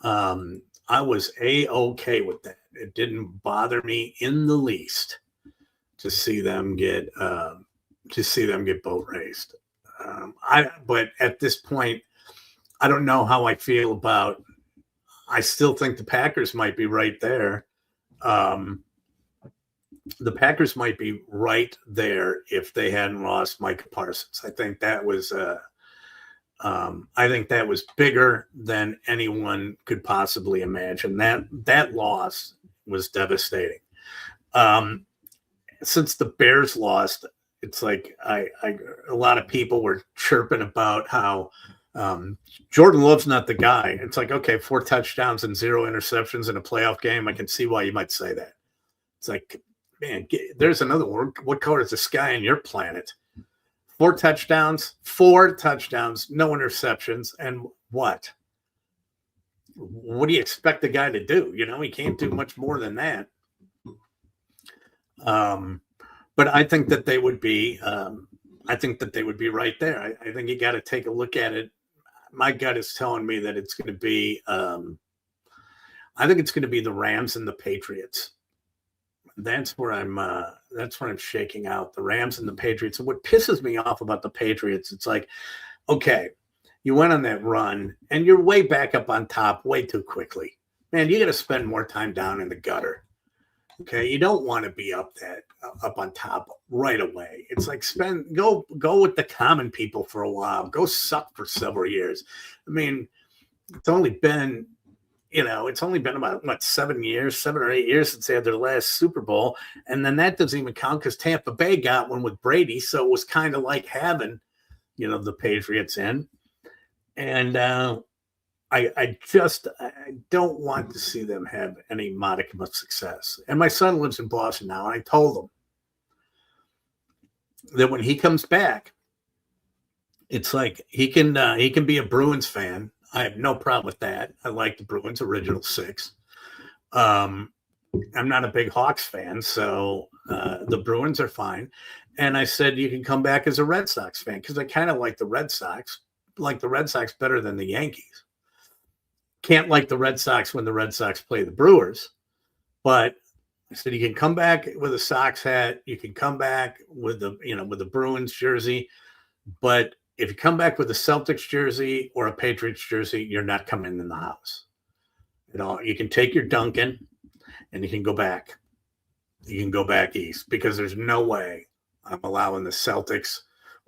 I was A-okay with that. It didn't bother me in the least to see them get boat raced. But at this point, I don't know how I feel about. I still think the Packers might be right there. The Packers might be right there if they hadn't lost Micah Parsons. I think that was bigger than anyone could possibly imagine. That loss was devastating. Since the Bears lost, it's like a lot of people were chirping about how Jordan Love's not the guy. It's like, okay, 4 touchdowns and 0 interceptions in a playoff game. I can see why you might say that. It's like, man, there's another word. What color is the sky on your planet? 4 touchdowns, no interceptions, and what? What do you expect the guy to do? He can't do much more than that. But I think that they would be. I think that they would be right there. I think you got to take a look at it. My gut is telling me that it's going to be. I think it's going to be the Rams and the Patriots. That's where I'm shaking out, the Rams and the Patriots. And what pisses me off about the Patriots, it's like, okay, you went on that run and you're way back up on top way too quickly. Man, you got to spend more time down in the gutter. Okay, you don't want to be up on top right away. It's like go with the common people for a while. Go suck for several years. I mean, it's only been about 7 or 8 years since they had their last Super Bowl. And then that doesn't even count because Tampa Bay got one with Brady. So it was kind of like having, the Patriots in. And I don't want to see them have any modicum of success. And my son lives in Boston now. And I told him that when he comes back, it's like he can be a Bruins fan. I have no problem with that. I like the Bruins original 6. I'm not a big Hawks fan, so the Bruins are fine. And I said, you can come back as a Red Sox fan because I kind of like the Red Sox better than the Yankees. Can't like the Red Sox when the Red Sox play the Brewers. But I said, you can come back with a Sox hat. You can come back with the Bruins jersey. But if you come back with a Celtics jersey or a Patriots jersey, you're not coming in the house. You can take your Duncan and you can go back. You can go back east because there's no way I'm allowing the Celtics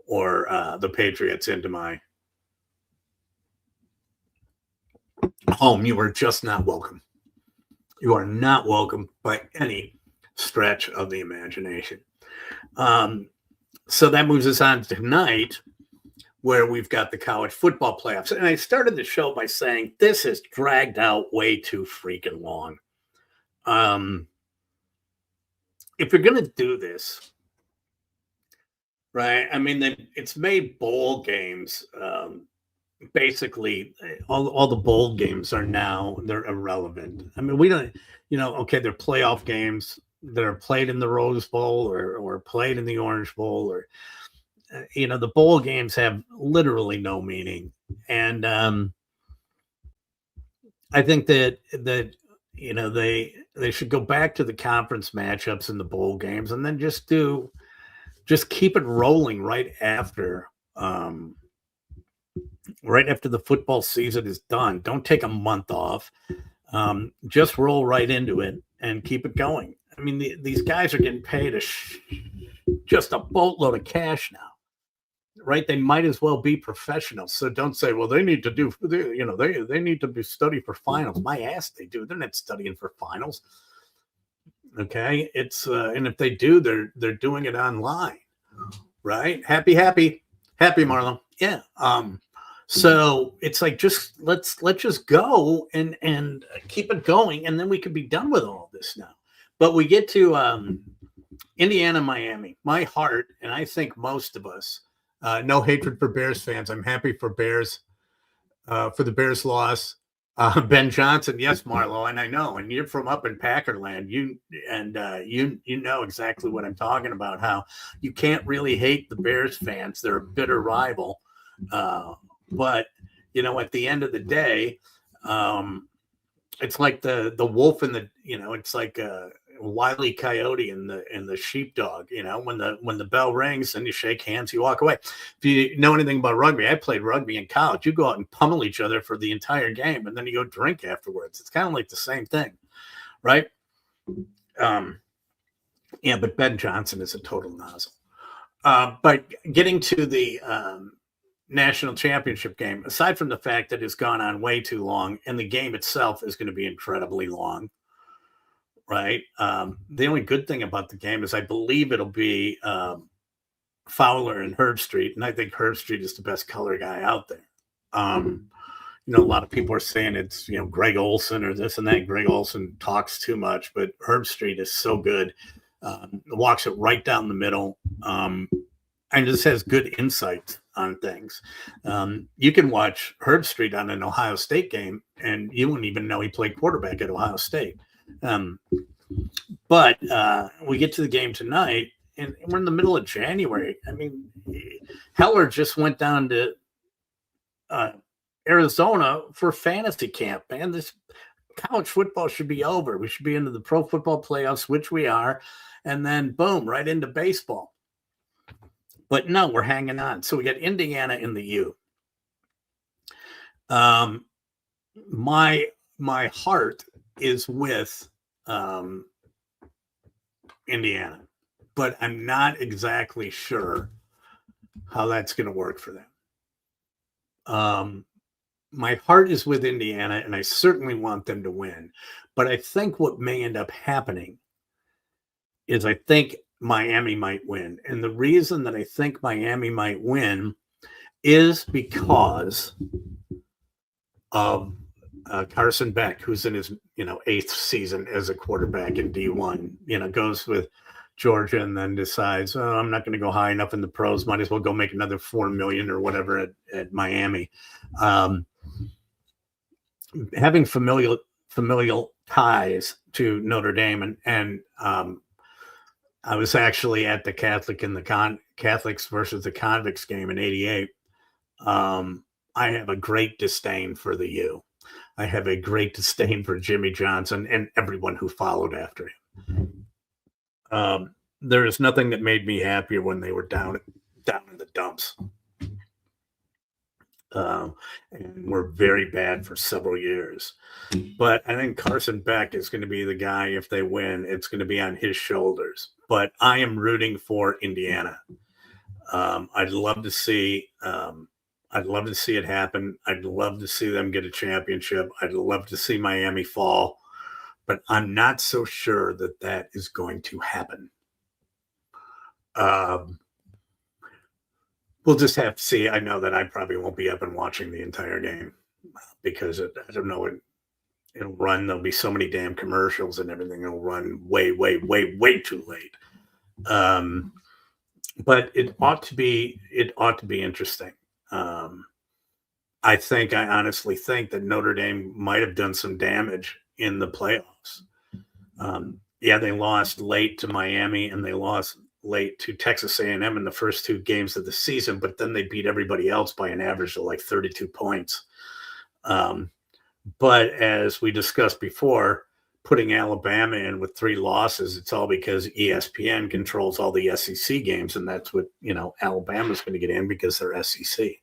or the Patriots into my home. You are just not welcome. You are not welcome by any stretch of the imagination. So that moves us on to tonight, where we've got the college football playoffs. And I started the show by saying this has dragged out way too freaking long. If you're going to do this, right, I mean, it's made bowl games. Basically, all the bowl games they're irrelevant. I mean, we don't, okay, they're playoff games that are played in the Rose Bowl or played in the Orange Bowl or, the bowl games have literally no meaning. And I think that they should go back to the conference matchups in the bowl games and then just keep it rolling right after the football season is done. Don't take a month off. Just roll right into it and keep it going. I mean, these guys are getting paid just a boatload of cash now. Right, they might as well be professionals. So don't say, well, they need to do, they need to be study for finals. My ass, they do. They're not studying for finals. Okay, it's and if they do, they're doing it online. Right, happy, Marlon. Yeah. So it's like let's just go and keep it going, and then we could be done with all this now. But we get to Indiana, Miami. My heart, and I think most of us. No hatred for Bears fans. I'm happy for Bears, for the Bears loss. Ben Johnson, yes, Marlo, and I know, and you're from up in Packerland. You know exactly what I'm talking about. How you can't really hate the Bears fans; they're a bitter rival. But at the end of the day, it's like the wolf and it's like Wile E. Coyote and the sheepdog. When the bell rings and you shake hands, you walk away. If you know anything about rugby, I played rugby in college. You go out and pummel each other for the entire game, and then you go drink afterwards. It's kind of like the same thing, right? Yeah, but Ben Johnson is a total nozzle. But getting to the national championship game, aside from the fact that it's gone on way too long, and the game itself is going to be incredibly long. Right. The only good thing about the game is I believe it'll be Fowler and Herb Street. And I think Herb Street is the best color guy out there. A lot of people are saying it's, Greg Olson or this and that. Greg Olson talks too much, but Herb Street is so good. Walks it right down the middle, and just has good insight on things. You can watch Herb Street on an Ohio State game, and you wouldn't even know he played quarterback at Ohio State. But we get to the game tonight, and we're in the middle of January. I mean, Heller just went down to Arizona for fantasy camp, man. This college football should be over. We should be into the pro football playoffs, which we are, and then boom, right into baseball. But no, we're hanging on. So we got Indiana in the U. My heart is with Indiana, but I'm not exactly sure how that's going to work for them. My heart is with Indiana, and I certainly want them to win. But I think what may end up happening is I think Miami might win. And the reason that I think Miami might win is because of Carson Beck, who's in his 8th season as a quarterback in D1. Goes with Georgia and then decides, I'm not going to go high enough in the pros. Might as well go make another $4 million or whatever at Miami. Having familial ties to Notre Dame, and I was actually at the Catholic and the Catholics versus the Convicts game in '88. I have a great disdain for the U. I have a great disdain for Jimmy Johnson and everyone who followed after him. There is nothing that made me happier when they were down in the dumps. And were very bad for several years. But I think Carson Beck is going to be the guy. If they win, it's going to be on his shoulders. But I am rooting for Indiana. I'd love to see it happen. I'd love to see them get a championship. I'd love to see Miami fall. But I'm not so sure that is going to happen. We'll just have to see. I know that I probably won't be up and watching the entire game because I don't know. It'll run. There'll be so many damn commercials and everything. It'll run way too late. But it ought to be interesting. I honestly think that Notre Dame might have done some damage in the playoffs. They lost late to Miami and they lost late to Texas A&M in the first 2 games of the season, but then they beat everybody else by an average of like 32 points. But as we discussed before, putting Alabama in with 3 losses, it's all because ESPN controls all the SEC games, and that's what Alabama's going to get in because they're SEC.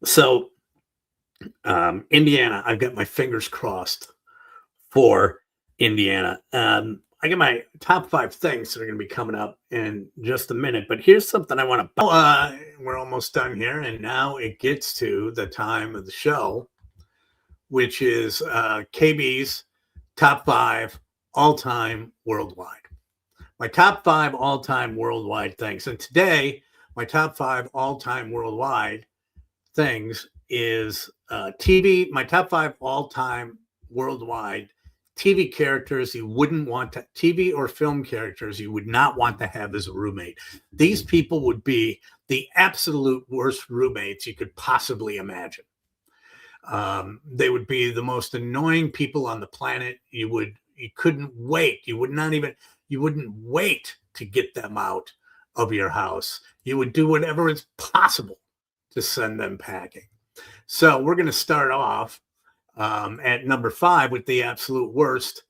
So Indiana, I've got my fingers crossed for Indiana. I got my top 5 things that are going to be coming up in just a minute, but here's something I want to. We're almost done here, and now it gets to the time of the show, which is KB's top 5 all-time worldwide. My top 5 all-time worldwide things, and today my top 5 all-time worldwide things is TV. My top 5 all-time worldwide TV characters you wouldn't want to, TV or film characters you would not want to have as a roommate. These people would be the absolute worst roommates you could possibly imagine. They would be the most annoying people on the planet. You couldn't wait. You wouldn't wait to get them out of your house. You would do whatever is possible to send them packing. So we're going to start off at number 5 with the absolute worst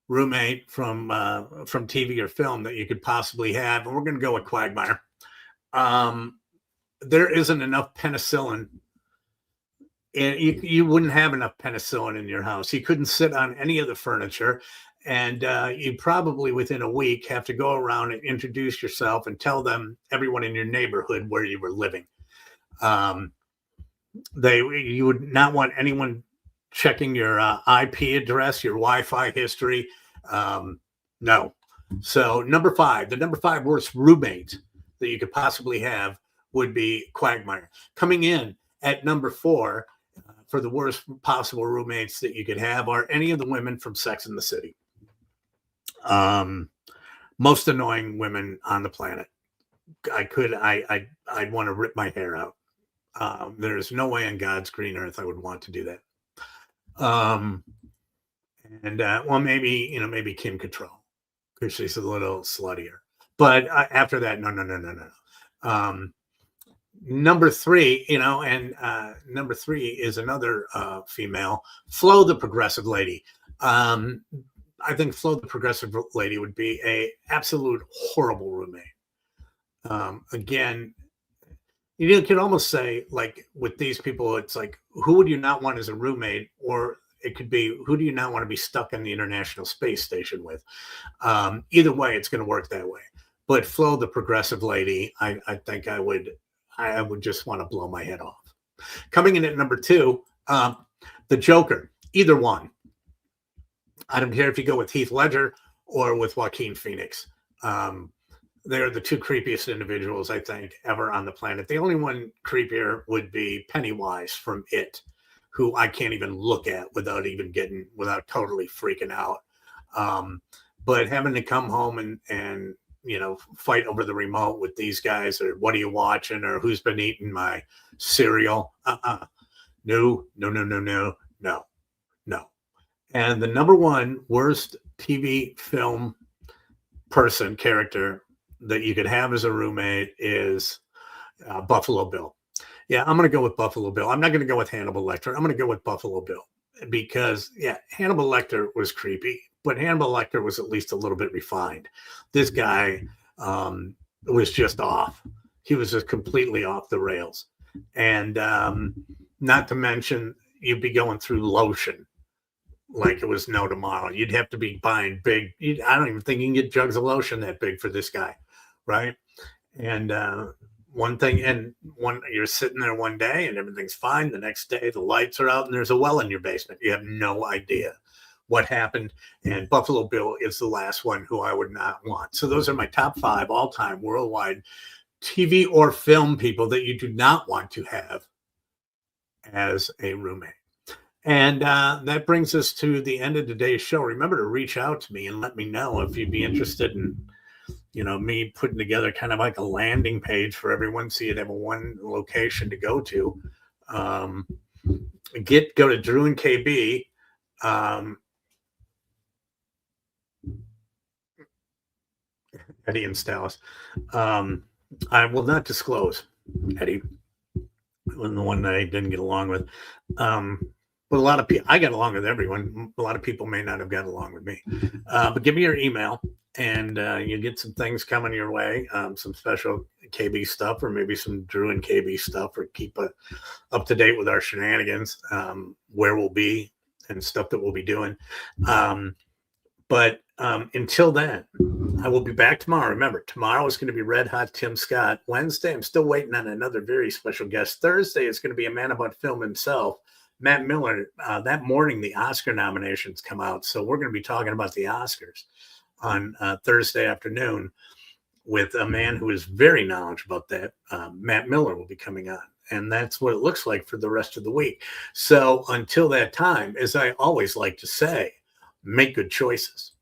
roommate from TV or film that you could possibly have. And we're going to go with Quagmire. There isn't enough penicillin. And you wouldn't have enough penicillin in your house. You couldn't sit on any of the furniture. And you probably within a week have to go around and introduce yourself and tell them, everyone in your neighborhood, where you were living. You would not want anyone checking your IP address, your Wi-Fi history. No. So the number 5 worst roommate that you could possibly have would be Quagmire. Coming in at number 4 for the worst possible roommates that you could have are any of the women from Sex and the City. Most annoying women on the planet. I'd want to rip my hair out. There's no way on God's green earth I would want to do that. Well, maybe Kim Cattrall, because she's a little sluttier. But after that, no. Number 3, number 3 is another female, Flo the Progressive Lady. I think Flo the Progressive Lady would be a absolute horrible roommate. Again, you could almost say, like, with these people, it's like, who would you not want as a roommate? Or it could be, who do you not want to be stuck in the International Space Station with? Either way, it's going to work that way. But Flo the Progressive Lady, I think I would just want to blow my head off. Coming in at number 2, the Joker. Either one. I don't care if you go with Heath Ledger or with Joaquin Phoenix. They're the 2 creepiest individuals, I think, ever on the planet. The only one creepier would be Pennywise from It, who I can't even look at without totally freaking out. But having to come home and fight over the remote with these guys, or what are you watching, or who's been eating my cereal? No. And the number 1 worst TV film character that you could have as a roommate is Buffalo Bill. Yeah, I'm going to go with Buffalo Bill. I'm not going to go with Hannibal Lecter. I'm going to go with Buffalo Bill because, Hannibal Lecter was creepy, but Hannibal Lecter was at least a little bit refined. This guy was just off. He was just completely off the rails. And not to mention, you'd be going through lotion like it was no tomorrow. You'd have to be buying big. I don't even think you can get jugs of lotion that big for this guy, right? And you're sitting there one day and everything's fine. The next day the lights are out and there's a well in your basement. You have no idea what happened. And Buffalo Bill is the last one who I would not want. So those are my top 5 all-time worldwide TV or film people that you do not want to have as a roommate. And that brings us to the end of today's show. Remember to reach out to me and let me know if you'd be interested in, me putting together kind of like a landing page for everyone, so you'd have one location to go to. Go to Drew and KB. Eddie and Stallis. I will not disclose Eddie, the one that I didn't get along with. But a lot of people, I got along with everyone. A lot of people may not have got along with me. But give me your email, and you'll get some things coming your way, some special KB stuff, or maybe some Drew and KB stuff, or keep up to date with our shenanigans, where we'll be and stuff that we'll be doing. But until then, I will be back tomorrow. Remember, tomorrow is going to be Red Hot Tim Scott. Wednesday, I'm still waiting on another very special guest. Thursday is going to be a man about film himself, Matt Miller. That morning, the Oscar nominations come out. So we're going to be talking about the Oscars on Thursday afternoon with a man who is very knowledgeable about that. Matt Miller will be coming on. And that's what it looks like for the rest of the week. So until that time, as I always like to say, make good choices.